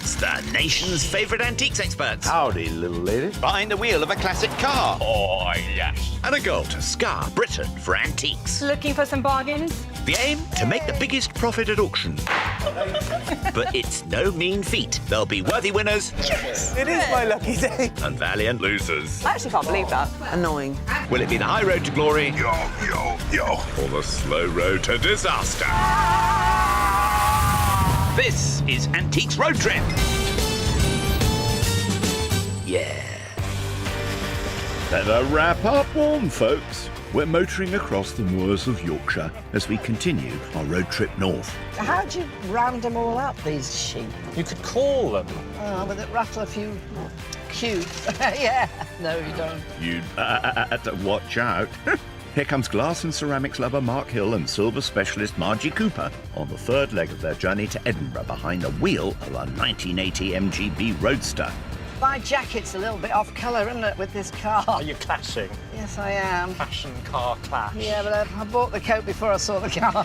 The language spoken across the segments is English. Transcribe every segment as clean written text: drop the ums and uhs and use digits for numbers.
It's the nation's favourite antiques experts. Howdy, little lady. Behind the wheel of a classic car. Oh, yes. And a goal to scar Britain for antiques. Looking for some bargains? The aim? To make the biggest profit at auction. But it's no mean feat. There'll be worthy winners. Yes. It is my lucky day. And valiant losers. I actually can't believe that. Annoying. Will it be the high road to glory? Yo. Or the slow road to disaster. This is Antiques Road Trip. Yeah. Better wrap up warm, folks. We're motoring across the moors of Yorkshire as we continue our road trip north. How do you round them all up, these sheep? You could call them. Oh, but it rattle a few cute. Yeah. No, you don't. You'd watch out. Here comes glass and ceramics lover Mark Hill and silver specialist Margie Cooper on the third leg of their journey to Edinburgh behind the wheel of a 1980 MGB Roadster. My jacket's a little bit off colour, isn't it, with this car? Are you clashing? Yes, I am. Fashion car clash. Yeah, but I bought the coat before I saw the car.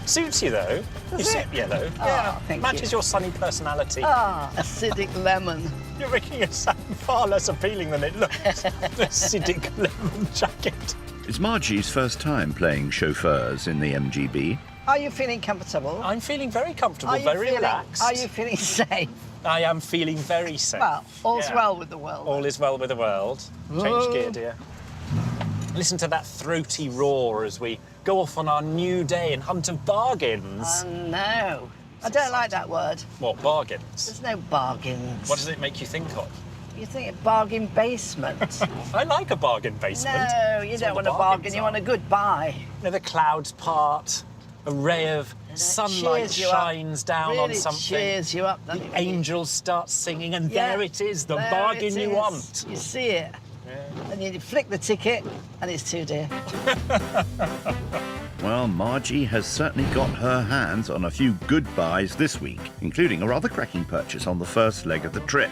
Suits you, though. You Does suit it? yellow. Oh, Yeah. thank Matches you. your sunny personality. Ah, acidic lemon. You're making it sound far less appealing than it looks. The acidic lemon jacket. It's Margie's first time playing chauffeurs in the MGB. Are you feeling comfortable? I'm feeling very comfortable, Are you very feeling, relaxed. Are you feeling safe? I am feeling very safe. Well, all's Yeah. well with the world. All is well with the world. Change Whoa. gear, dear. Listen to that throaty roar as we go off on our new day in hunt of bargains. No. I don't like that word. What, bargains? There's no bargains. What does it make you think of? You think a bargain basement? I like a bargain basement. No, you That's don't all want the a bargain, bargains you are. want a good buy. You know, the clouds part, a ray of sunlight cheers you up. shines down really on something. cheers you up, doesn't The it, when you- angels start singing, and Yeah, there it is, the there bargain it you is. want. You see it, and you flick the ticket, and it's too dear. Well, Margie has certainly got her hands on a few good buys this week, including a rather cracking purchase on the first leg of the trip,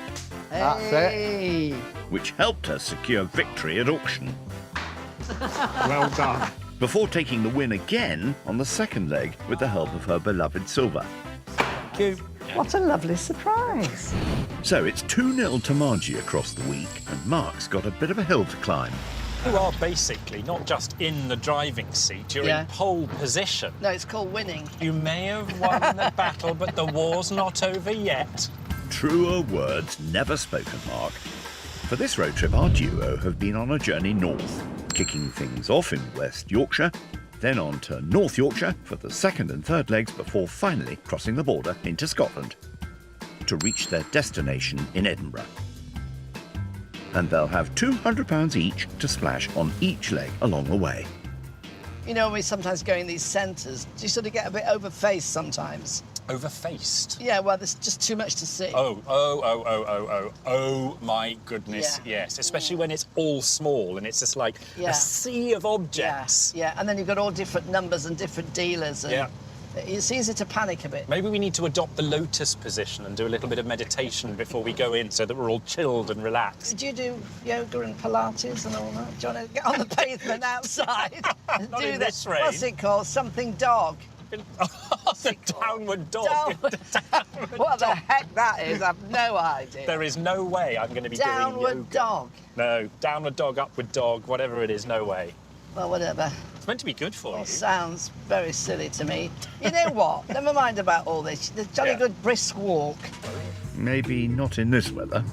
That's Hey. which helped her secure victory at auction. Well done. Before taking the win again on the second leg with the help of her beloved silver. Thank you. What a lovely surprise. So it's 2-0 to Margie across the week, and Mark's got a bit of a hill to climb. You are basically not just in the driving seat, you're Yeah. in pole position. No, it's called winning. You may have won the battle, but the war's not over yet. Truer words never spoken, Mark. For this road trip, our duo have been on a journey north, kicking things off in West Yorkshire, then on to North Yorkshire for the second and third legs before finally crossing the border into Scotland to reach their destination in Edinburgh. And they'll have £200 each to splash on each leg along the way. You know, we sometimes go in these centres, you sort of get a bit overfaced sometimes. Overfaced. Yeah, well, there's just too much to see. Oh my goodness, Yeah. yes. Especially when it's all small and it's just like Yeah. a sea of Yeah, objects. yeah, and then you've got all different numbers and different dealers. And Yeah. It's easy to panic a bit. Maybe we need to adopt the lotus position and do a little bit of meditation before we go in so that we're all chilled and relaxed. Did you do yoga and Pilates and all that? Do you want to get on the pavement outside and Not do in that? this rain. What's it called? Something dog. The downward dog. Downward- what the heck that is, I've no idea. There is no way I'm going to be doing Downward yoga. dog. No, downward dog, upward dog, whatever it is, no way. Well, whatever. It's meant to be good for It you. sounds very silly to me. You know what? Never mind about all this. The jolly Yeah. good brisk walk. Maybe not in this weather.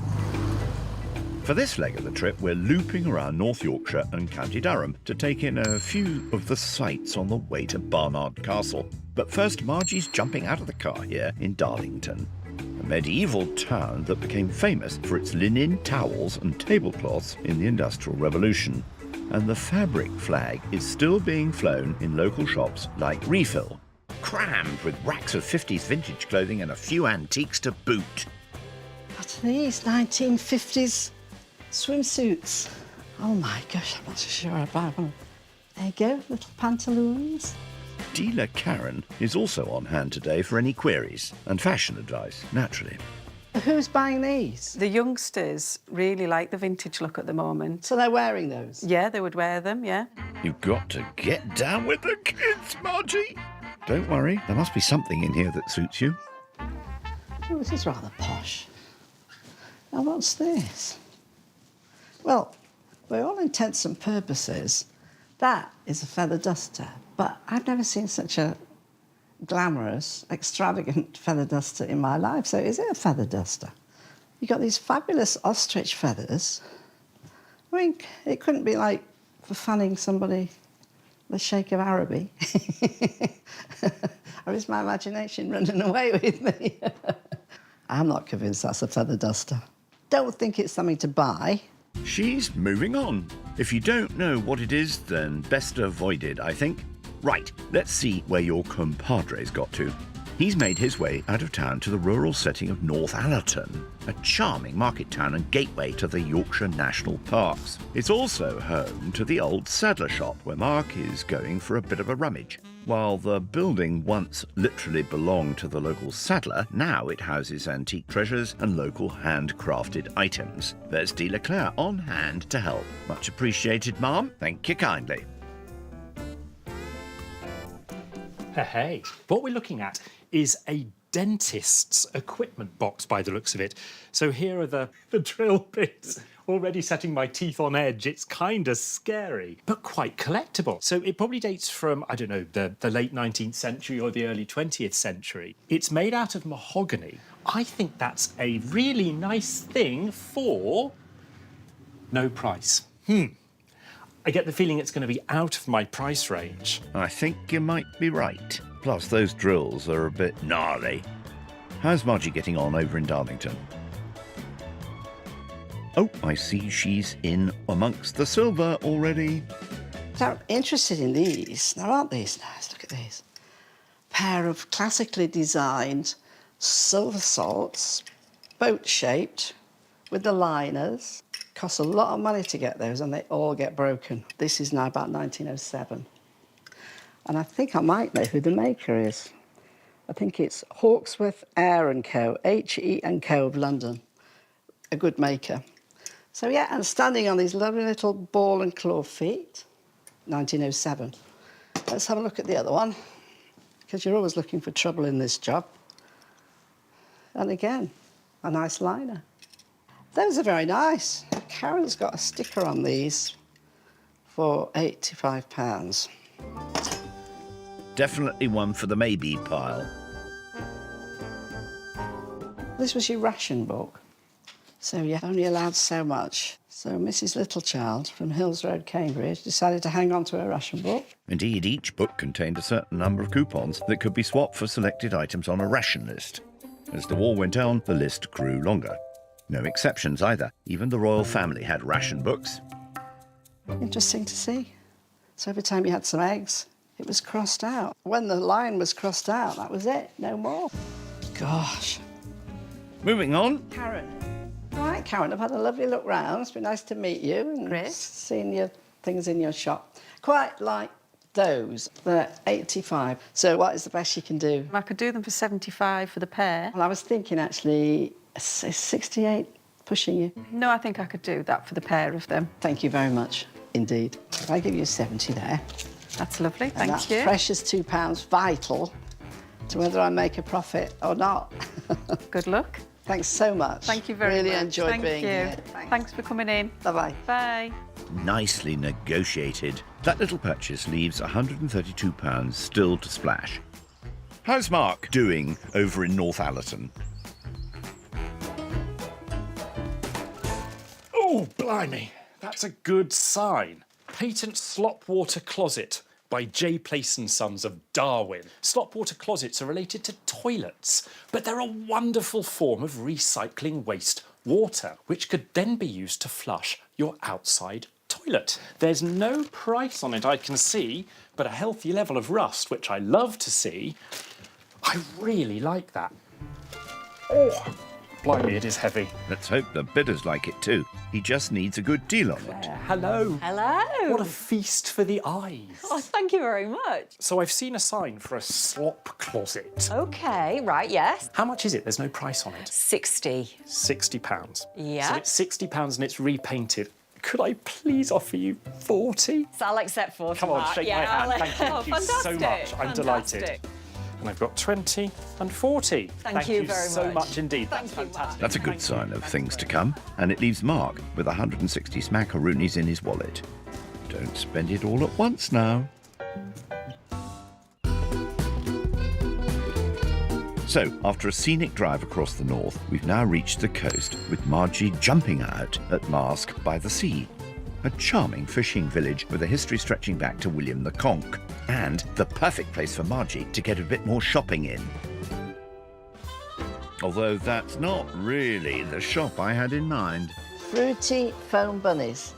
For this leg of the trip, we're looping around North Yorkshire and County Durham to take in a few of the sights on the way to Barnard Castle. But first, Margie's jumping out of the car here in Darlington, a medieval town that became famous for its linen towels and tablecloths in the Industrial Revolution. And the fabric flag is still being flown in local shops like Refill, crammed with racks of 50s vintage clothing and a few antiques to boot. What are these 1950s swimsuits? Oh my gosh, I'm not so sure about them. There you go, little pantaloons. Dealer Karen is also on hand today for any queries and fashion advice, naturally. Who's buying these? The youngsters really like the vintage look at the moment. So they're wearing those? Yeah, they would wear them, yeah. You've got to get down with the kids, Margie. Don't worry, there must be something in here that suits you. Oh, this is rather posh. Now, what's this? Well, by all intents and purposes, that is a feather duster, but I've never seen such a glamorous, extravagant feather duster in my life. So is it a feather duster? You've got these fabulous ostrich feathers. I mean, it couldn't be like for fanning somebody the Sheikh of Araby. Or is my imagination running away with me? I'm not convinced that's a feather duster. Don't think it's something to buy. She's moving on. If you don't know what it is, then best avoid it, I think. Right, let's see where your compadre's got to. He's made his way out of town to the rural setting of North Allerton, a charming market town and gateway to the Yorkshire National Parks. It's also home to the old saddler shop, where Mark is going for a bit of a rummage. While the building once literally belonged to the local saddler, now it houses antique treasures and local handcrafted items. There's D. Leclerc on hand to help. Much appreciated, ma'am. Thank you kindly. Hey, what we're looking at is a dentist's equipment box by the looks of it. So here are the drill bits. Already setting my teeth on edge. It's kind of scary, but quite collectible. So it probably dates from, I don't know, the late 19th century or the early 20th century. It's made out of mahogany. I think that's a really nice thing for no price. I get the feeling it's going to be out of my price range. I think you might be right. Plus, those drills are a bit gnarly. How's Margie getting on over in Darlington? Oh, I see she's in amongst the silver already. So I'm interested in these. Now, aren't these nice? Look at these. Pair of classically designed silver salts, boat-shaped, with the liners. Costs a lot of money to get those, and they all get broken. This is now about 1907. And I think I might know who the maker is. I think it's Hawksworth Eyre & Co., H.E. & Co. of London. A good maker. So, yeah, and standing on these lovely little ball and claw feet, 1907. Let's have a look at the other one, because you're always looking for trouble in this job. And again, a nice liner. Those are very nice. Karen's got a sticker on these for £85. Definitely one for the maybe pile. This was your ration book. So you're only allowed so much. So Mrs. Littlechild from Hills Road, Cambridge, decided to hang on to her ration book. Indeed, each book contained a certain number of coupons that could be swapped for selected items on a ration list. As the war went on, the list grew longer. No exceptions either. Even the royal family had ration books. Interesting to see. So every time you had some eggs, it was crossed out. When the line was crossed out, that was it, no more. Gosh. Moving on. Karen. All right, Karen, I've had a lovely look round. It's been nice to meet you and Chris. seeing your things in your shop. Quite like those. They're 85. So what is the best you can do? I could do them for 75 for the pair. Well, I was thinking, actually, is 68 pushing you? No, I think I could do that for the pair of them. Thank you very much indeed. If I give you 70 there. That's lovely, And thank that's you. precious £2 vital to whether I make a profit or not. Good luck. Thanks so much. Thank you very much. Really enjoyed Thank being you. here. Thanks for coming in. Bye-bye. Bye. Nicely negotiated. That little purchase leaves £132 still to splash. How's Mark doing over in North Allerton? Oh, blimey. That's a good sign. Patent Slopwater Closet by J. Place & Sons of Darwin. Slopwater closets are related to toilets, but they're a wonderful form of recycling waste water, which could then be used to flush your outside toilet. There's no price on it, I can see, but a healthy level of rust, which I love to see. I really like that. Oh, blimey, it is heavy. Let's hope the bidders like it too. He just needs a good deal on it. Hello. Hello. What a feast for the eyes. Oh, thank you very much. So I've seen a sign for a slop closet. Okay, right, yes. How much is it? There's no price on it. 60. £60. Yeah. So it's £60 and it's repainted. Could I please offer you 40? So I'll accept 40. Come on, Mark. shake yeah, my hand. I'll- Thank you. Oh, Thank you so fantastic, much. I'm delighted. fantastic. And I've got 20 and 40. Thank you very so much. much indeed. Thank That's you, fantastic. Mark. That's a good sign of things to come, and it leaves Mark with 160 smackaroonies in his wallet. Don't spend it all at once now. So, after a scenic drive across the north, we've now reached the coast with Margie jumping out at Marske by the Sea, a charming fishing village with a history stretching back to William the Conch, and the perfect place for Margie to get a bit more shopping in. Although that's not really the shop I had in mind. Fruity foam bunnies.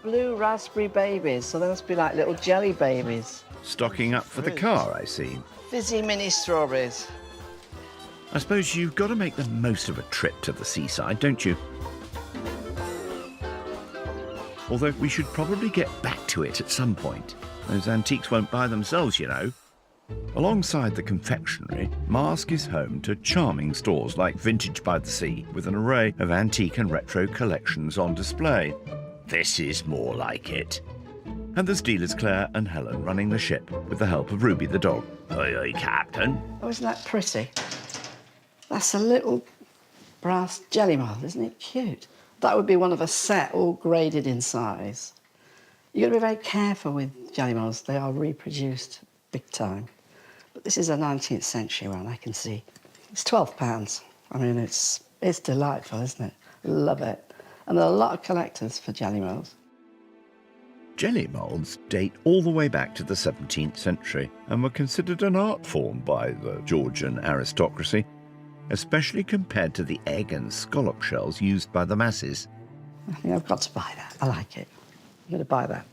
Blue raspberry babies, so they must be like little jelly babies. Stocking up for the car, I see. Fizzy mini strawberries. I suppose you've got to make the most of a trip to the seaside, don't you? Although we should probably get back to it at some point. Those antiques won't buy themselves, you know. Alongside the confectionery, Marske is home to charming stores like Vintage by the Sea, with an array of antique and retro collections on display. This is more like it. And there's dealers Claire and Helen running the ship with the help of Ruby the dog. Oi, oi, Captain. Oh, isn't that pretty? That's a little brass jelly mould, isn't it cute? That would be one of a set, all graded in size. You've got to be very careful with jelly moulds. They are reproduced big time. But this is a 19th century one, I can see. It's £12. I mean, it's delightful, isn't it? Love it. And there are a lot of collectors for jelly moulds. Jelly moulds date all the way back to the 17th century and were considered an art form by the Georgian aristocracy, especially compared to the egg and scallop shells used by the masses. I think I've got to buy that. I like it. I'm going to buy that.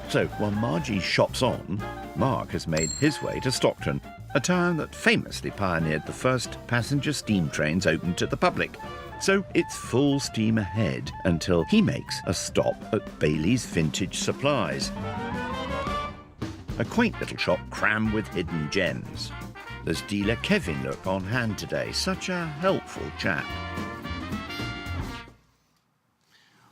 So, while Margie shops on, Mark has made his way to Stockton, a town that famously pioneered the first passenger steam trains open to the public. So it's full steam ahead until he makes a stop at Bailey's Vintage Supplies. A quaint little shop crammed with hidden gems. There's dealer Kevin Look on hand today, such a helpful chap.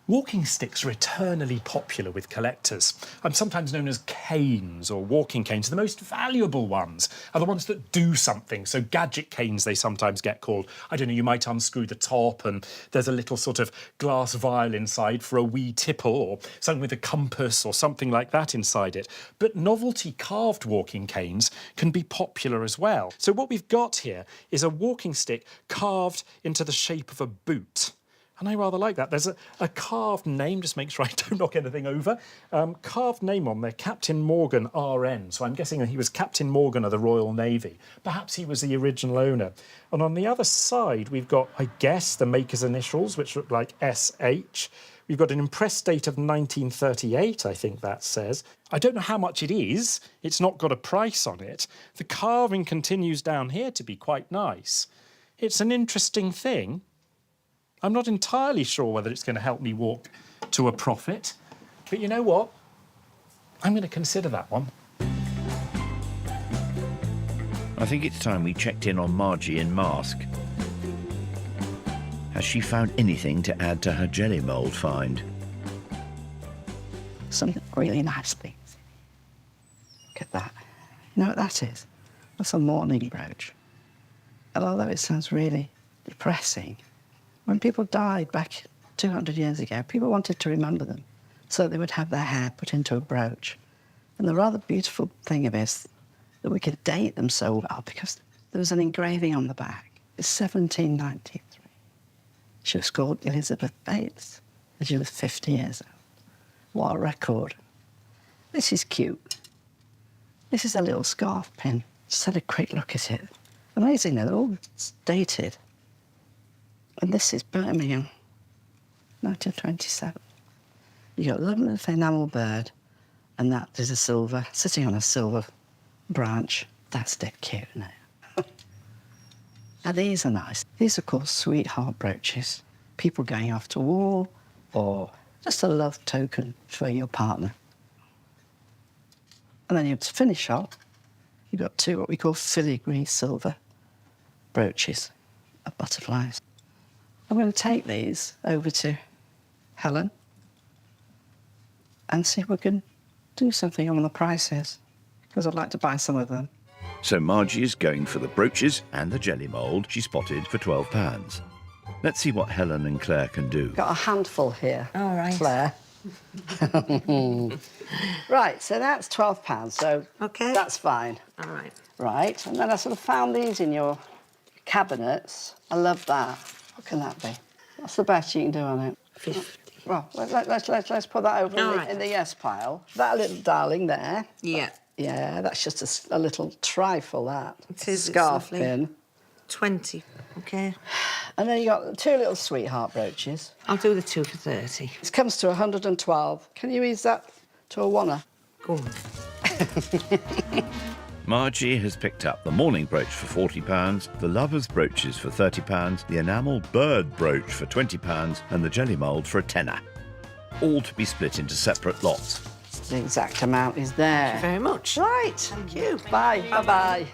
Walking sticks are eternally popular with collectors. Sometimes known as canes or walking canes. The most valuable ones are the ones that do something. So gadget canes, they sometimes get called. I don't know, you might unscrew the top and there's a little sort of glass vial inside for a wee tipple, or something with a compass or something like that inside it. But novelty carved walking canes can be popular as well. So what we've got here is a walking stick carved into the shape of a boot. And I rather like that. There's a carved name, just make sure I don't knock anything over. Carved name on there, Captain Morgan RN. So I'm guessing he was Captain Morgan of the Royal Navy. Perhaps he was the original owner. And on the other side, we've got, I guess, the maker's initials, which look like SH. We've got an impress date of 1938, I think that says. I don't know how much it is. It's not got a price on it. The carving continues down here to be quite nice. It's an interesting thing. I'm not entirely sure whether it's going to help me walk to a profit, but you know what? I'm going to consider that one. I think it's time we checked in on Margie in Marske. Has she found anything to add to her jelly mould find? Some really nice things. Look at that. You know what that is? That's a mourning brooch. And although it sounds really depressing, when people died back 200 years ago, people wanted to remember them, so they would have their hair put into a brooch. And the rather beautiful thing of it is that we could date them so well because there was an engraving on the back. It's 1793. She was called Elizabeth Bates, and she was 50 years old. What a record. This is cute. This is a little scarf pin. Just had a quick look at it. Amazing, they're all dated. And this is Birmingham, 1927. You got a lovely enamel bird, and that is a silver, sitting on a silver branch. That's dead cute, isn't it? Now, these are nice. These are called sweetheart brooches. People going off to war, or just a love token for your partner. And then to finish off, you've got two what we call filigree silver brooches of butterflies. I'm going to take these over to Helen and see if we can do something on the prices. because I'd like to buy some of them. So Margie is going for the brooches and the jelly mould she spotted for £12. Let's see what Helen and Claire can do. Got a handful here. All right. Claire. Right, so that's £12, so Okay. that's fine. All right. Right, and then I sort of found these in your cabinets. I love that. What can that be? What's the best you can do on it? 50. Well, let's put that over All right. in the yes pile. That little darling there. Yeah. Yeah, that's just a little trifle, that. It is, it's Scarf lovely. pin. 20. Okay. And then you got two little sweetheart brooches. I'll do the 2 for 30. It comes to 112. Can you ease that to a oneer? Go on. Margie has picked up the morning brooch for £40, the lover's brooches for £30, the enamel bird brooch for £20, and the jelly mould for a tenner. All to be split into separate lots. The exact amount is there. Very much. Right. Thank you. Bye. Bye-bye.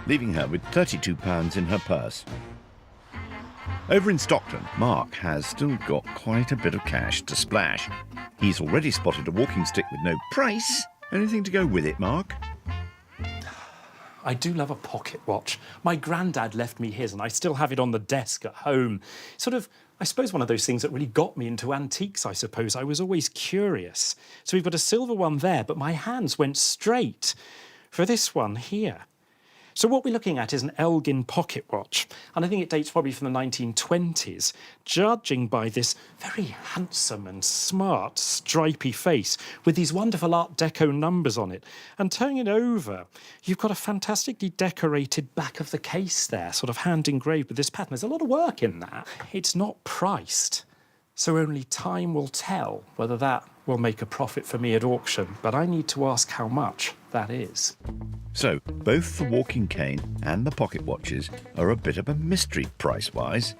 Leaving her with £32 in her purse. Over in Stockton, Mark has still got quite a bit of cash to splash. He's already spotted a walking stick with no price. Anything to go with it, Mark? I do love a pocket watch. My granddad left me his and I still have it on the desk at home. Sort of, I suppose, one of those things that really got me into antiques, I suppose. I was always curious. So we've got a silver one there, but my hands went straight for this one here. So what we're looking at is an Elgin pocket watch, and I think it dates probably from the 1920s, judging by this very handsome and smart stripy face with these wonderful Art Deco numbers on it. And turning it over, you've got a fantastically decorated back of the case there, sort of hand engraved with this pattern. There's a lot of work in that. It's not priced, so only time will tell whether that will make a profit for me at auction, but I need to ask how much that is. So, both the walking cane and the pocket watches are a bit of a mystery price-wise.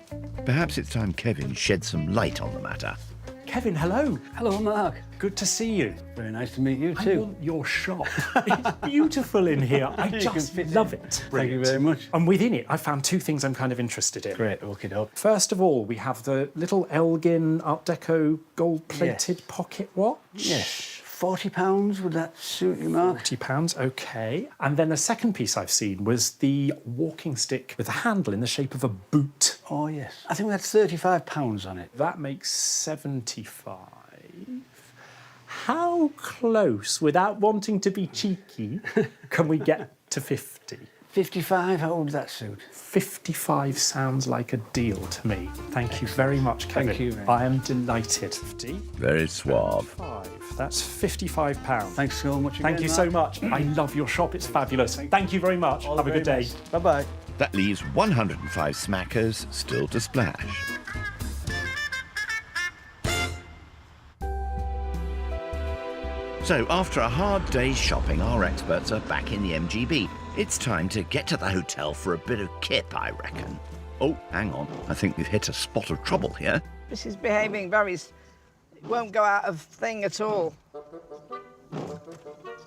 Perhaps it's time Kevin shed some light on the matter. Kevin, hello. Hello, Mark. Good to see you. Very nice to meet you, I too. want your shop. It's beautiful in here. I You just can fit love in. it. Thank you Brilliant. very much. And within it, I found two things I'm kind of interested in. Great, okay, doke. First of all, we have the little Elgin Art Deco gold-plated pocket watch. Yes. £40, would that suit you, Mark? £40, okay. And then the second piece I've seen was the walking stick with a handle in the shape of a boot. Oh, yes. I think that's £35 on it. That makes 75. How close, without wanting to be cheeky, can we get to 50? 55, how would that suit? 55 sounds like a deal to me. Thank you very much, Kevin. Thank you very I am delighted. 50, Very suave. 5. That's £55. Thanks so much again, Thank you so much. I love your shop. It's fabulous. Thank you very much. Have a good day. Bye-bye. That leaves 105 smackers still to splash. So, after a hard day's shopping, our experts are back in the MGB. It's time to get to the hotel for a bit of kip, I reckon. Oh, hang on. I think we've hit a spot of trouble here. This is behaving very... It won't go out of thing at all.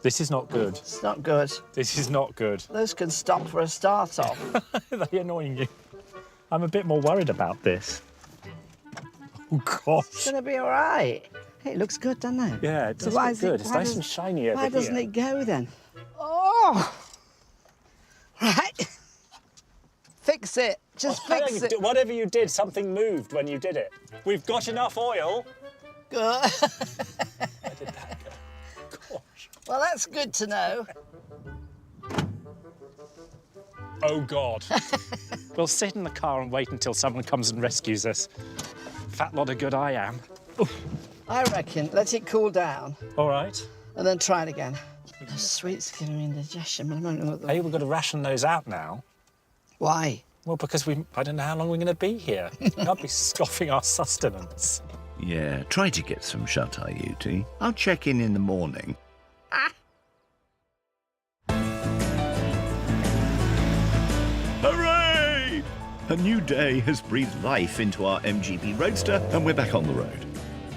This is not good. It's not good. This is not good. Those can stop for a start-off. Are they annoying you? I'm a bit more worried about this. Oh, It's gosh. going to be all right. Hey, it looks good, doesn't it? Yeah, it does why look is it- good. It's why nice does- and shiny over Why doesn't here. it go, then? Oh! Right. Fix it. Just fix it. Whatever you did, something moved when you did it. We've got enough oil. Good. Where did that go? Gosh. Well, that's good to know. Oh, God. We'll sit in the car and wait until someone comes and rescues us. Fat lot of good I am. I reckon let it cool down All right. and then try it again. The sweets are giving me indigestion, but I don't know what the... Hey, we've got to ration those out now. Why? Well, because I don't know how long we're going to be here. We can't be scoffing our sustenance. Yeah, try to get some shut-eye, you two. I'll check in the morning. Hooray! A new day has breathed life into our MGB Roadster, and we're back on the road.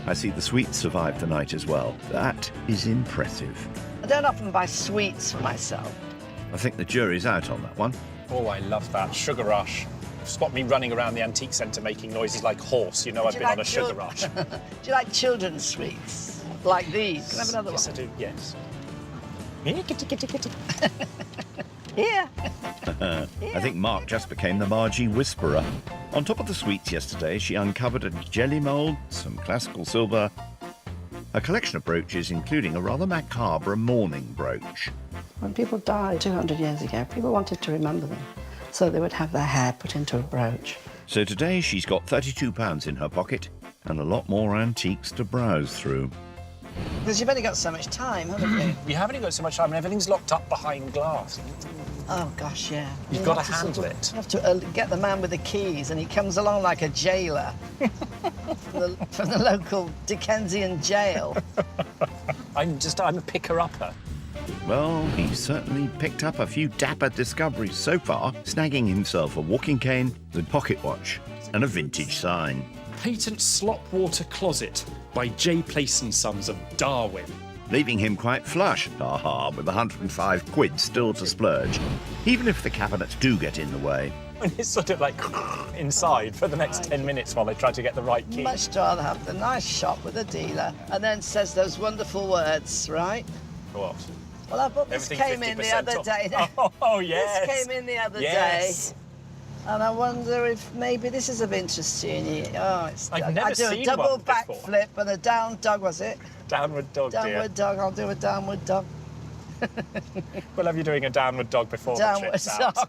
I see the sweets survived the night as well. That is impressive. I don't often buy sweets for myself. I think the jury's out on that one. Oh, I love that. Sugar rush. Spot me running around the antique centre making noises like horse. You know I've Do been you on a like sugar rush. Do you like children's sweets? Like these? Can I have another Yes, one? I do. Yes. Here, kitty, kitty, kitty. Here. I think Mark just became the Margie Whisperer. On top of the sweets yesterday, she uncovered a jelly mould, some classical silver, a collection of brooches, including a rather macabre mourning brooch. When people died 200 years ago, people wanted to remember them, so they would have their hair put into a brooch. So today she's got £32 in her pocket and a lot more antiques to browse through. Because you've only got so much time, haven't you? We haven't even got so much time and everything's locked up behind glass. Oh, gosh, yeah. You've You got have to sort handle of- it. You have to get the man with the keys, and he comes along like a jailer from the local Dickensian jail. I'm a picker-upper. Well, he's certainly picked up a few dapper discoveries so far, snagging himself a walking cane, the pocket watch, and a vintage sign. Patent Slopwater Closet by J. Place & Sons of Darwin. Leaving him quite flush, haha, with 105 quid still to splurge, even if the cabinets do get in the way. And it's sort of like inside for the next 10 minutes while they try to get the right key. Much rather have the nice shop with a dealer and then says those wonderful words, right? What? Well, I thought this Everything came in the 50% other off. day. Oh, yes. This came in the other Yes. day. And I wonder if maybe this is of interest to you. Oh, it's I've never I do seen a double one before. backflip and a down dog, was it? Downward dog, dear. Downward dog. I'll do a downward dog. We'll have you doing a downward dog before the Downward trip's out. dog.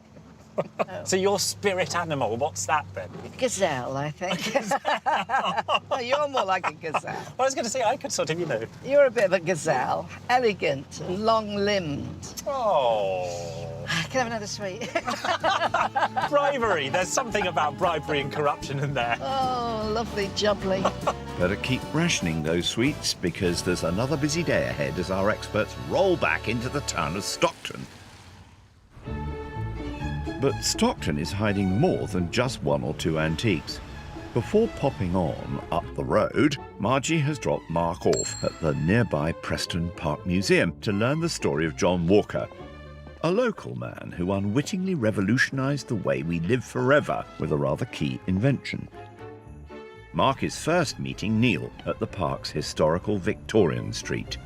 So your spirit animal, what's that then? Gazelle, I think. No, you're more like a gazelle. Well, I was going to say, I could sort of, You're a bit of a gazelle. Elegant and long-limbed. Oh. Can I have another sweet? Bribery. There's something about bribery and corruption in there. Oh, lovely jubbly. Better keep rationing those sweets because there's another busy day ahead as our experts roll back into the town of Stockton. But Stockton is hiding more than just one or two antiques. Before popping on up the road, Margie has dropped Mark off at the nearby Preston Park Museum to learn the story of John Walker, a local man who unwittingly revolutionised the way we live forever with a rather key invention. Mark is first meeting Neil at the park's historical Victorian street.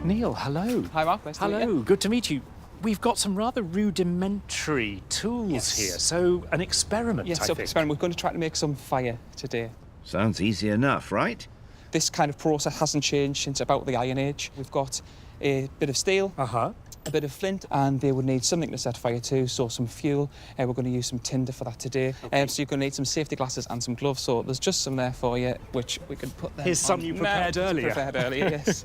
Neil, hello. Hi, Mark. Nice to meet Hello, you. good to meet you. We've got some rather rudimentary tools Yes. here, so an experiment, Yes, I so think. experiment. We're going to try to make some fire today. Sounds easy enough, right? This kind of process hasn't changed since about the Iron Age. We've got a bit of steel, Uh-huh. a bit of flint, and they would need something to set fire to, so some fuel. We're going to use some tinder for that today. So you're going to need some safety glasses and some gloves, so there's just some there for you, which we can put there. Here's some you prepared earlier. Prepared earlier, yes.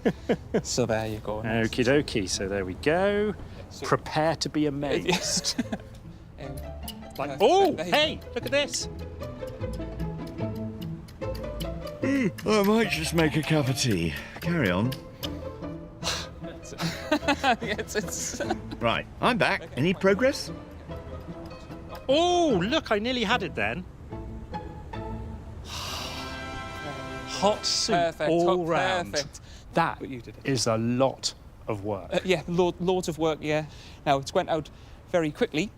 So there you go. Okie dokie, so there we go. Prepare to be amazed. Like, oh, there you hey, look at this. I might just make a cup of tea. Carry on. it's Right, I'm back. Any progress? Oh, look, I nearly had it then. Hot soup Perfect, all hot- round. perfect. That But you did it. is a lot of work. yeah, loads of work, yeah. Now, it's went out very quickly.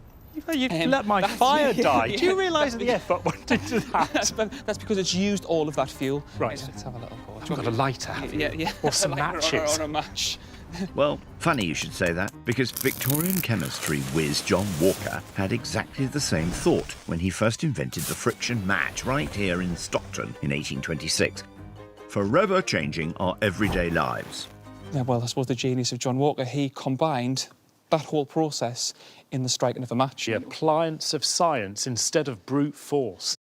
You Um, let my that's- fire die. yeah, Do you realise the effort went into that? That's because it's used all of that fuel. Right. Let's have a little go. You've got a lighter, have you? Yeah. Or some Like, matches. Or a match. Well, funny you should say that, because Victorian chemistry whiz John Walker had exactly the same thought when he first invented the friction match right here in Stockton in 1826, forever changing our everyday lives. Yeah, well, I suppose the genius of John Walker, he combined that whole process in the striking of a match. The appliance of science instead of brute force.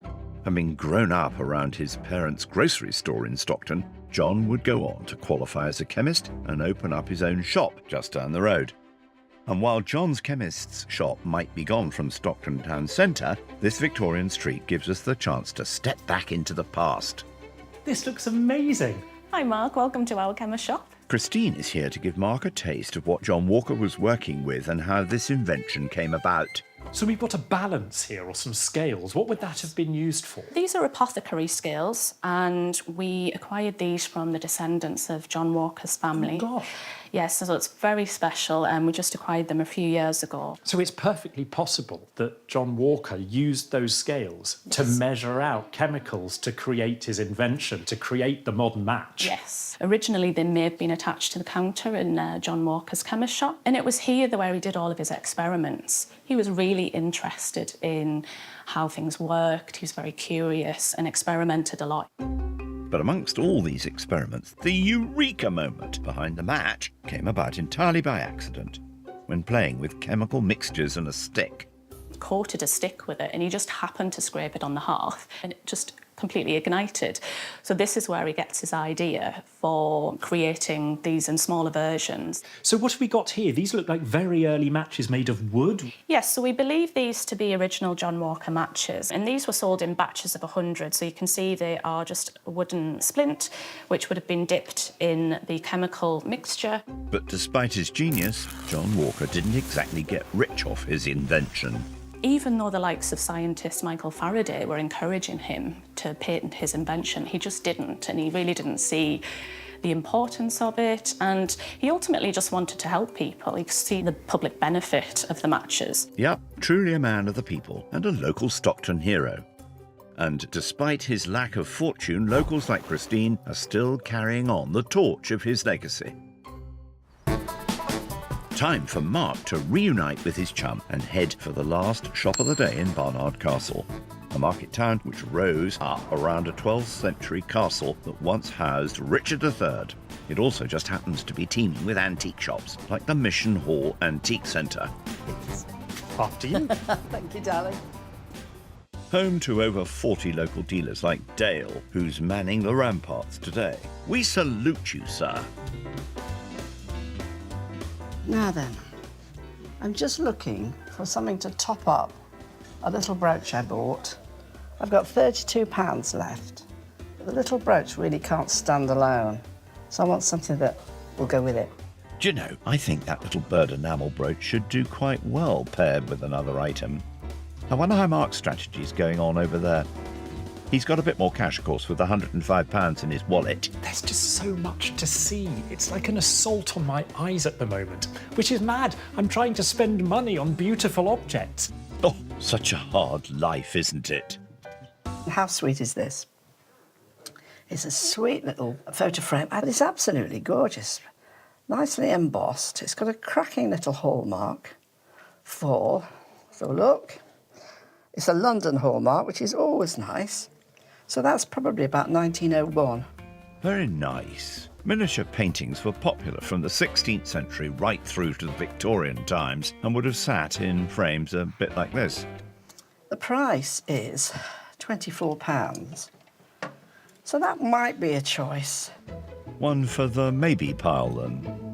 Having grown up around his parents' grocery store in Stockton, John would go on to qualify as a chemist and open up his own shop just down the road. And while John's chemist's shop might be gone from Stockton town centre, this Victorian street gives us the chance to step back into the past. This looks amazing. Hi Mark, welcome to our chemist shop. Christine is here to give Mark a taste of what John Walker was working with and how this invention came about. So we've got a balance here, or some scales. What would that have been used for? These are apothecary scales, and we acquired these from the descendants of John Walker's family. Oh, gosh. Yes, so it's very special, and we just acquired them a few years ago. So it's perfectly possible that John Walker used those scales to measure out chemicals to create his invention, to create the modern match. Yes. Originally, they may have been attached to the counter in John Walker's chemist shop, and it was here where he did all of his experiments. He was really interested in how things worked. He was very curious and experimented a lot. But amongst all these experiments, the eureka moment behind the match came about entirely by accident, when playing with chemical mixtures and a stick. Coated a stick with it, and he just happened to scrape it on the hearth, and it just completely ignited. So this is where he gets his idea for creating these in smaller versions. So what have we got here? These look like very early matches made of wood. Yes, so we believe these to be original John Walker matches, and these were sold in batches of 100, so you can see they are just a wooden splint which would have been dipped in the chemical mixture. But despite his genius, John Walker didn't exactly get rich off his invention. Even though the likes of scientist Michael Faraday were encouraging him to patent his invention, he just didn't, and he really didn't see the importance of it, and he ultimately just wanted to help people. He could see the public benefit of the matches. Yep, truly a man of the people and a local Stockton hero. And despite his lack of fortune, locals like Christine are still carrying on the torch of his legacy. Time for Mark to reunite with his chum and head for the last shop of the day in Barnard Castle, a market town which rose up around a 12th century castle that once housed Richard III. It also just happens to be teeming with antique shops, like the Mission Hall Antique Centre. After you. Thank you, darling. Home to over 40 local dealers like Dale, who's manning the ramparts today. We salute you, sir. Now then, I'm just looking for something to top up a little brooch I bought. I've got £32 left. But the little brooch really can't stand alone, so I want something that will go with it. Do you know, I think that little bird enamel brooch should do quite well paired with another item. I wonder how Mark's strategy's going on over there. He's got a bit more cash, of course, with £105 in his wallet. There's just so much to see. It's like an assault on my eyes at the moment, which is mad. I'm trying to spend money on beautiful objects. Oh, such a hard life, isn't it? How sweet is this? It's a sweet little photo frame, and it's absolutely gorgeous. Nicely embossed. It's got a cracking little hallmark for, so look, it's a London hallmark, which is always nice. So that's probably about 1901. Very nice. Miniature paintings were popular from the 16th century right through to the Victorian times and would have sat in frames a bit like this. The price is £24. So that might be a choice. One for the maybe pile, then.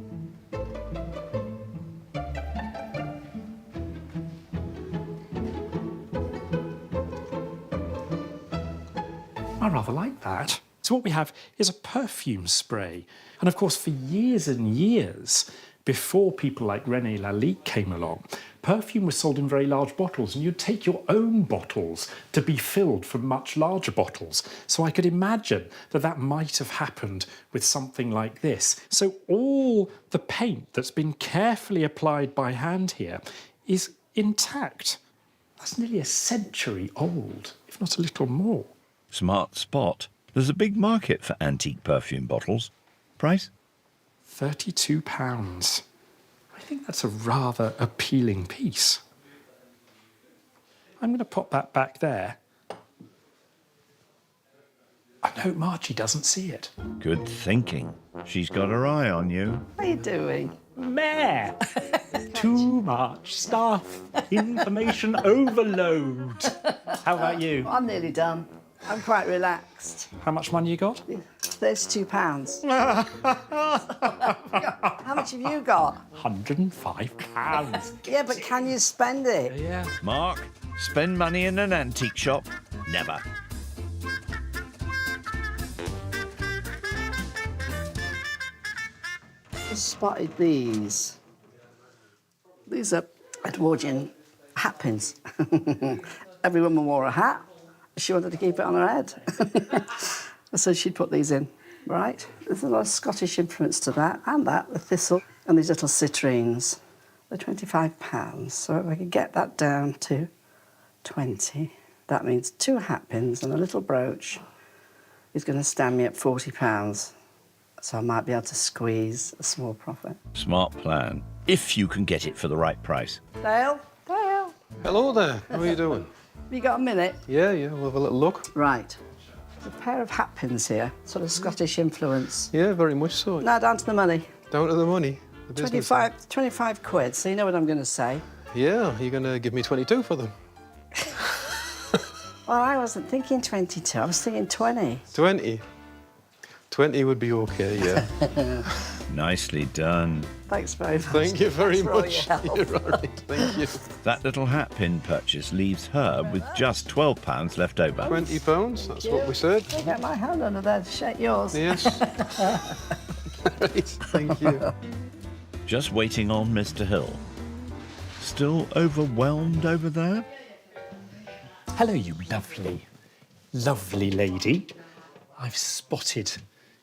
I rather like that. So what we have is a perfume spray. And of course, for years and years, before people like René Lalique came along, perfume was sold in very large bottles, and you'd take your own bottles to be filled from much larger bottles. So I could imagine that that might have happened with something like this. So all the paint that's been carefully applied by hand here is intact. That's nearly a century old, if not a little more. Smart spot. There's a big market for antique perfume bottles. Price? £32. I think that's a rather appealing piece. I'm going to pop that back there. I hope Margie doesn't see it. Good thinking. She's got her eye on you. What are you doing? Meh! Too much stuff. Information overload. How about you? I'm nearly done. I'm quite relaxed. How much money you got? £32. How much have you got? £105. Yeah, but can you spend it? Yeah. Mark, spend money in an antique shop? Never. Just spotted these. These are Edwardian hat pins. Every woman wore a hat. She wanted to keep it on her head. So she'd put these in. right? There's a lot of Scottish influence to that, and that, the thistle, and these little citrines. They're £25. So if I could get that down to 20, that means 2 hat pins and a little brooch is going to stand me at £40. So I might be able to squeeze a small profit. Smart plan, if you can get it for the right price. Dale? Dale? Hello there. How are you doing? Have you got a minute? Yeah, we'll have a little look. Right. There's a pair of hat pins here, sort of Scottish influence. Yeah, very much so. Now down to the money. Down to the money. The business. 25 quid, so you know what I'm going to say. Yeah, you're going to give me 22 for them. Well, I wasn't thinking 22, I was thinking 20. 20? 20 would be okay, yeah. Nicely done. Thanks very much. Thank you very much. Thanks for all your help. You're all right, thank you. That little hat pin purchase leaves her with just £12 left over. £20, that's what we said. I'll get my hand under there to shake yours. Yes. Right, thank you. Just waiting on Mr. Hill. Still overwhelmed over there? Hello, you lovely, lovely lady. I've spotted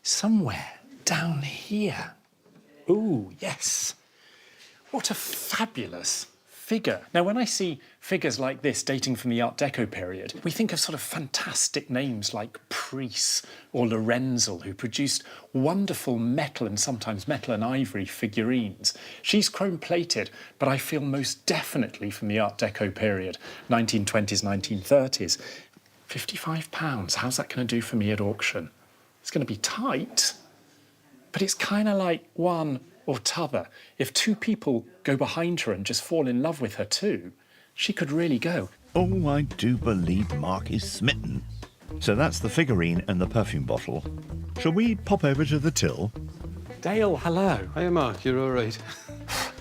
somewhere down here. Ooh, yes. What a fabulous figure. Now, when I see figures like this dating from the Art Deco period, we think of sort of fantastic names like Priest or Lorenzel, who produced wonderful metal and sometimes metal and ivory figurines. She's chrome-plated, but I feel most definitely from the Art Deco period, 1920s, 1930s. £55, how's that going to do for me at auction? It's going to be tight, but it's kind of like one or t'other. If 2 people go behind her and just fall in love with her too, she could really go. Oh, I do believe Mark is smitten. So that's the figurine and the perfume bottle. Shall we pop over to the till? Dale, hello. Hiya, Mark, you're all right.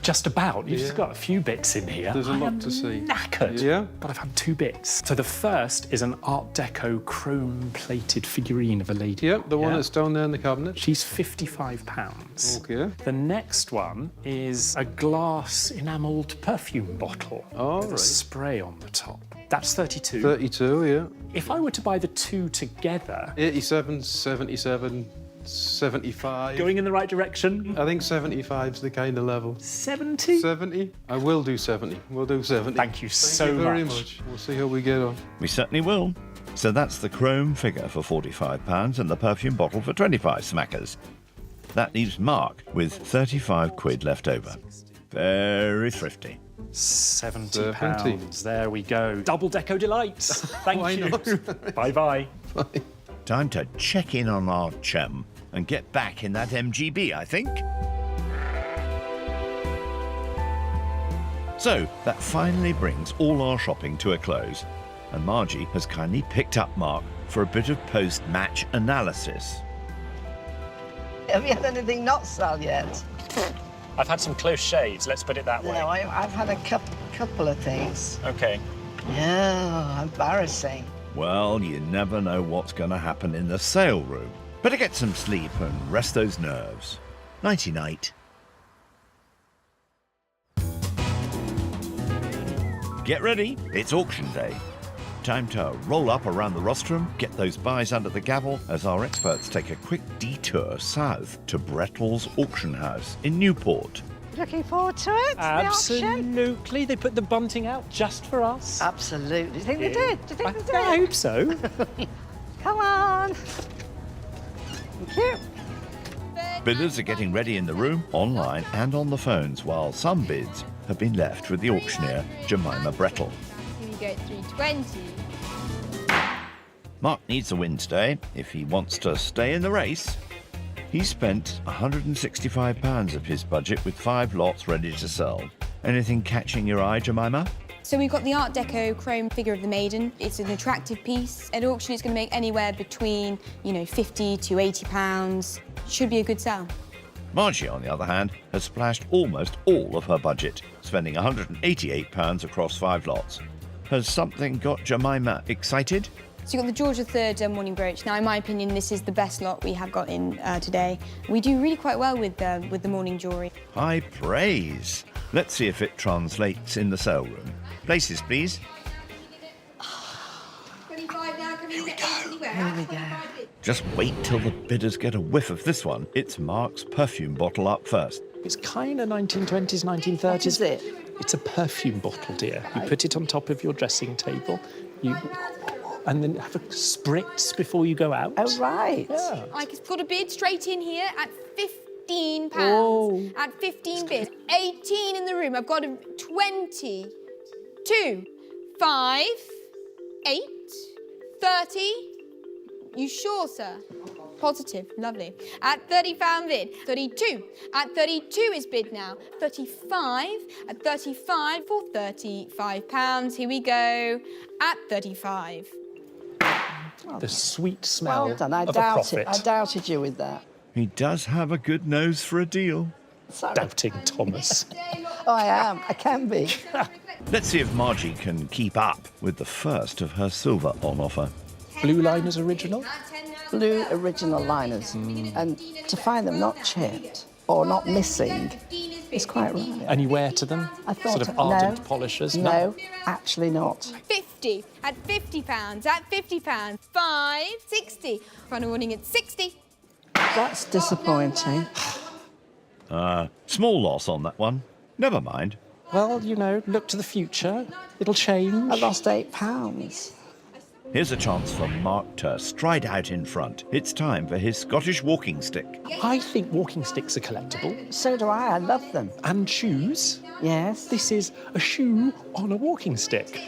Just about. You've Yeah. just got a few bits in here. There's a I lot am to see. knackered. Yeah? But I've had 2 bits. So the first is an Art Deco chrome-plated figurine of a lady. Yep, the one Yeah. that's down there in the cabinet. She's £55. Okay. The next one is a glass enamelled perfume bottle with right. a spray on the top. That's 32. 32, yeah. If I were to buy the 2 together, 87, 77, 75. going in the right direction, I think 75's the kind of level. 70? 70? I will do 70. We'll do 70. Thank you so Thank you very much. much. We'll see how we get on. We certainly will. So that's the chrome figure for £45 and the perfume bottle for 25 smackers. That leaves Mark with 35 quid left over. Very thrifty. £70. There we go. Double Deco delights. Thank Why you. not? Bye-bye. Time to check in on our chum and get back in that MGB, I think. So, that finally brings all our shopping to a close, and Margie has kindly picked up Mark for a bit of post-match analysis. Have you had anything not sell yet? I've had some close shaves, let's put it that way. No, I've had a couple of things. OK. Yeah, embarrassing. Well, you never know what's going to happen in the sale room. Better get some sleep and rest those nerves. Nighty-night. Get ready, it's auction day. Time to roll up around the rostrum, get those buys under the gavel as our experts take a quick detour south to Brettles Auction House in Newport. Looking forward to it? The auction? Absolutely. They put the bunting out just for us. Absolutely. Do you think they did? Do you think they did? I hope so. Come on. Thank you. Bidders are getting ready in the room, online and on the phones, while some bids have been left with the auctioneer, Jemima Brettle. Here we go, 320. Mark needs a win today if he wants to stay in the race. He spent £165 of his budget with 5 lots ready to sell. Anything catching your eye, Jemima? So we've got the Art Deco chrome figure of the maiden. It's an attractive piece. At auction, it's going to make anywhere between, £50 to £80. Should be a good sell. Margie, on the other hand, has splashed almost all of her budget, spending £188 across 5 lots. Has something got Jemima excited? So you've got the George III morning brooch. Now, in my opinion, this is the best lot we have got in today. We do really quite well with the morning jewellery. High praise. Let's see if it translates in the sale room. Places, please. 25 now, come Here we go. Here we go. Just wait till the bidders get a whiff of this one. It's Mark's perfume bottle up first. It's kind of 1920s, 1930s. What is it? It's a perfume bottle, dear. You put it on top of your dressing table. And then have a spritz before you go out. Oh, right. Yeah. I've got a bid straight in here at £15. Oh. At 15 bid. 18 in the room. I've got a 20, 2, 5, 8, 30. You sure, sir? Positive. Lovely. At £30 bid. 32. At 32 is bid now. 35. At 35 for £35. Here we go. At 35. The sweet smell Well done. I of a doubted. profit. I doubted you with that. He does have a good nose for a deal. Sorry. Doubting Thomas. Oh, I am. I can be. Let's see if Margie can keep up with the first of her silver on offer. Blue Liners original? Blue original liners. And to find them not chipped or not missing is quite rare. Any wear to them? I thought sort of no. ardent polishers? No, actually not. 50. At £50. At £50. 5, 60. Final warning at 60. That's disappointing. Small loss on that one. Never mind. Well, you know, look to the future. It'll change. I lost £8. Here's a chance for Mark to stride out in front. It's time for his Scottish walking stick. I think walking sticks are collectible. So do I. I love them. And shoes. Yes. This is a shoe on a walking stick.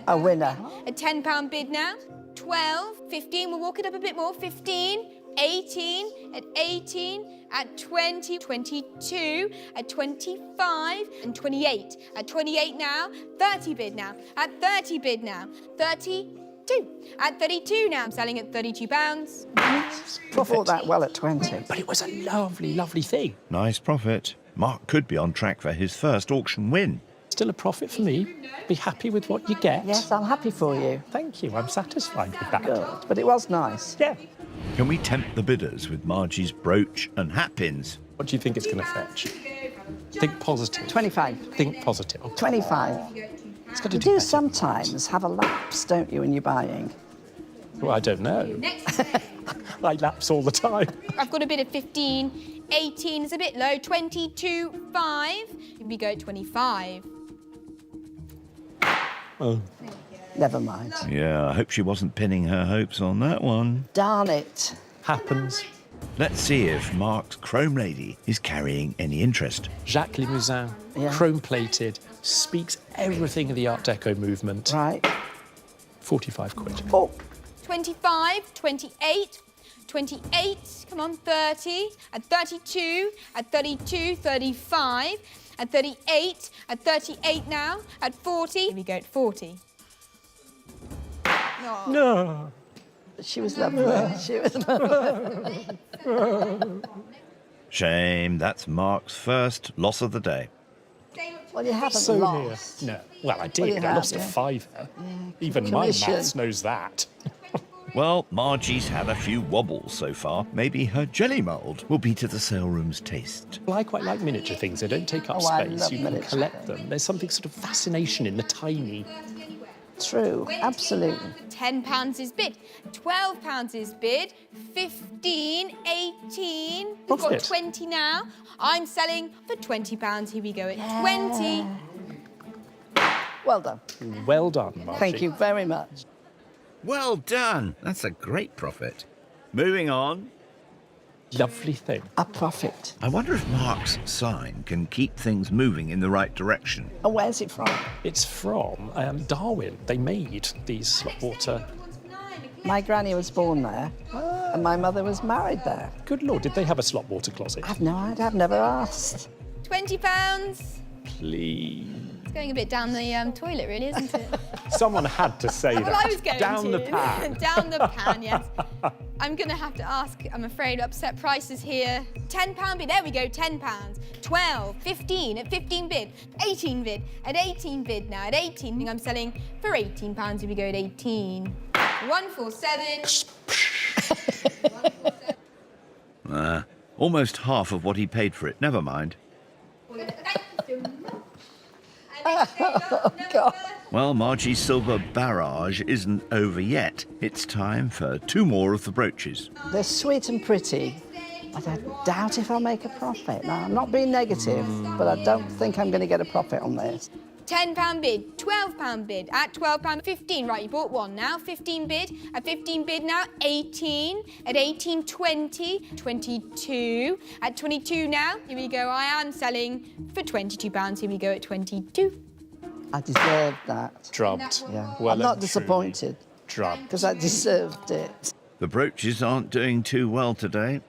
A winner. A £10 bid now. 12, 15. We'll walk it up a bit more. 15, 18. At 18. At 20, 22. At 25 and 28. At 28 now. 30 bid now. At 30 bid now. 32. At 32 now. I'm selling at £32. Bought that well at 20. But it was a lovely, lovely thing. Nice profit. Mark could be on track for his first auction win. Still a profit for me. Be happy with what you get. Yes, I'm happy for you. Thank you. I'm satisfied with that. Good. But it was nice. Yeah. Can we tempt the bidders with Margie's brooch and hat pins? What do you think it's going to fetch? Think positive. 25. Think positive. 25. It's got to You do do better. sometimes have a lapse, don't you, when you're buying? Well, I don't know. I lapse all the time. I've got a bid of 15. 18 is a bit low. 22, 5. Here we go at 25. Oh. Never mind. Yeah, I hope she wasn't pinning her hopes on that one. Darn it. Happens. Let's see if Mark's Chrome Lady is carrying any interest. Jacques Limousin, Yeah. chrome-plated, speaks everything of the Art Deco movement. Right. 45 quid. Oh, 25, 28, 28, come on, 30, at 32, at 32, 35, at 38, at 38 now, at 40. Here we go at 40. No. she was lovely. She was lovely. Shame, that's Mark's first loss of the day. Well, you haven't So lost. near. No. Well, I did. Well, you I have, lost a yeah. fiver. Even my Commission. maths knows that. Well, Margie's had a few wobbles so far. Maybe her jelly mould will be to the sale room's taste. Well, I quite like miniature things. They don't take up Oh, I space. love You can miniature collect them. There's something sort of fascination in the tiny. True, absolutely. £10 is bid, £12 is bid, 15, 18. We've got Profit. 20 now. I'm selling for £20. Here we go at 20. Well done. Well done, Margie. Thank you very much. Well done. That's a great profit. Moving on. Lovely thing. A profit. I wonder if Mark's sign can keep things moving in the right direction. And where's it from? It's from Darwin. They made these slop water. My granny was born there, and my mother was married there. Good Lord, did they have a slop water closet? I've no idea. I've never asked. £20. Please. It's going a bit down the toilet, really, isn't it? Someone had to say that. Well, I was going Down to. the pan. Down the pan, yes. I'm going to have to ask, I'm afraid, upset prices here. £10 bid, there we go, £10. 12, 15, at 15 bid. 18 bid, at 18 bid now. At 18, I'm selling for £18. Here we go at 18. 147. Almost half of what he paid for it. Never mind. Oh, God. Well, Margie's silver barrage isn't over yet. It's time for 2 more of the brooches. They're sweet and pretty, but I doubt if I'll make a profit. Now, I'm not being negative, but I don't think I'm going to get a profit on this. £10 bid, £12 bid, at £12, 15. Right, you bought one now, 15 bid, at 15 bid now, 18, at 18, 20, 22, at 22 now, here we go, I am selling for £22, here we go at 22. I deserved that. Drubbed. Yeah. Well I'm not and disappointed. Drubbed. Because I deserved it. The brooches aren't doing too well today.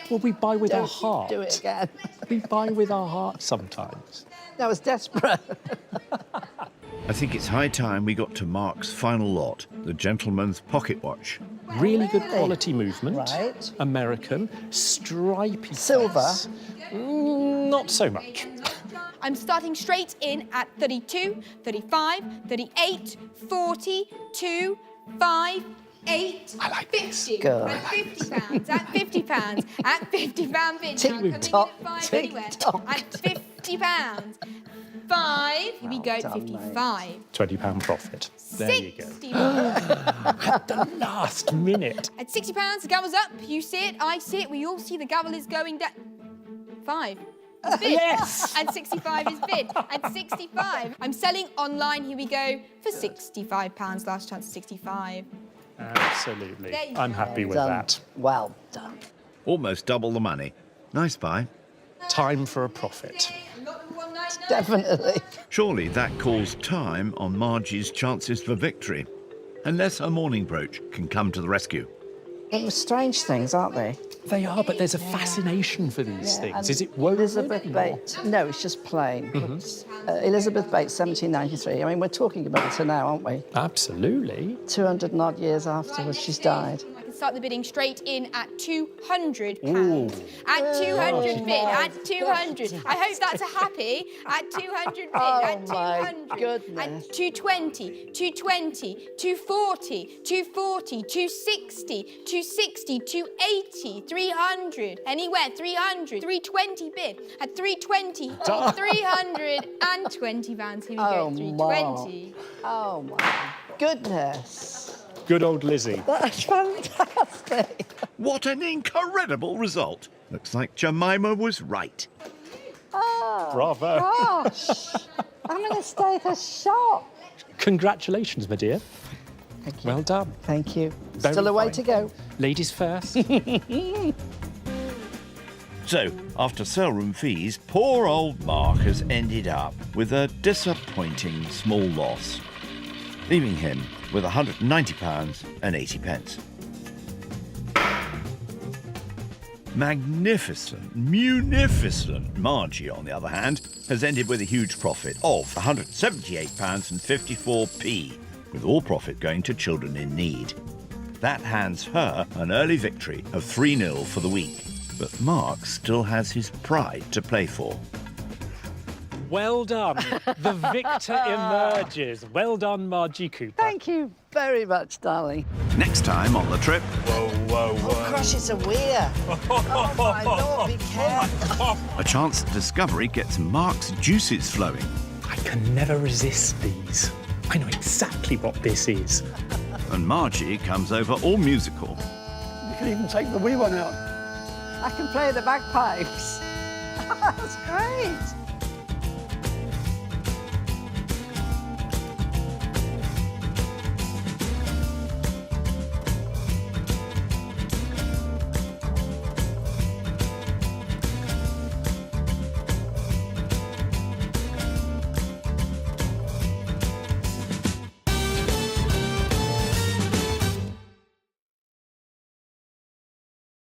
Well, we buy with our Don't heart. do it again. We buy with our heart sometimes. I was desperate. I think it's high time we got to Mark's final lot, the gentleman's pocket watch. Really good quality movement. Right. American, stripy. Silver. face. Not so much. I'm starting straight in at 32, 35, 38, 40, 2, 5, 8, I like 50. Good. At £50, at £50, at £50 bid. Tick now, coming in tock, at 5 tick anywhere. tock. At £50. 5, here we go at done, 55. £20 profit. There you go. £60. At the last minute. At £60, the gavel's up. You see it, I see it. We all see the gavel is going down. 5. It's bid. Yes! And 65 is bid. At 65, I'm selling online. Here we go for £65. Last chance, 65. Absolutely. There you I'm go. happy with Done. that. Well done. Almost double the money. Nice buy. Time for a profit. Not number 199. Definitely. Surely that calls time on Margie's chances for victory. Unless her mourning brooch can come to the rescue. It was strange things, aren't they? They are, but there's a fascination for these things. and Is it woven? Elizabeth Bates. No, it's just plain. Elizabeth Bates, 1793. I mean, we're talking about her now, aren't we? Absolutely. 200 and odd years afterwards she's died. I can start the bidding straight in at £200. Ooh. At 200 bid, at 200. I hope that's a happy. At 200 bid, at 200. my goodness. At 220, 220, 240, 240, 260, 260, 280, 300. Anywhere, 300. 320 bid. At 320, Done. 320 pounds. Here we go, 320. Oh, my goodness. Good old Lizzie. That's fantastic. What an incredible result. Looks like Jemima was right. Oh, Bravo. gosh. I'm going to stay at the shop. Congratulations, my dear. Thank you. Well done. Thank you. Very Still a way fine. to go. Ladies first. So, after sale room fees, poor old Mark has ended up with a disappointing small loss, leaving him with £190 and 80 pence. Magnificent, munificent Margie, on the other hand, has ended with a huge profit of £178 and 54p, with all profit going to children in need. That hands her an early victory of 3-0 for the week. But Mark still has his pride to play for. Well done. The victor emerges. Well done, Margie Cooper. Thank you very much, darling. Next time on the trip, Whoa, whoa, whoa. Oh, gosh, it's a weir. Oh, my Lord, be careful. a chance at discovery gets Mark's juices flowing. I can never resist these. I know exactly what this is. And Margie comes over all musical. You can even take the wee one out. I can play the bagpipes. That's great.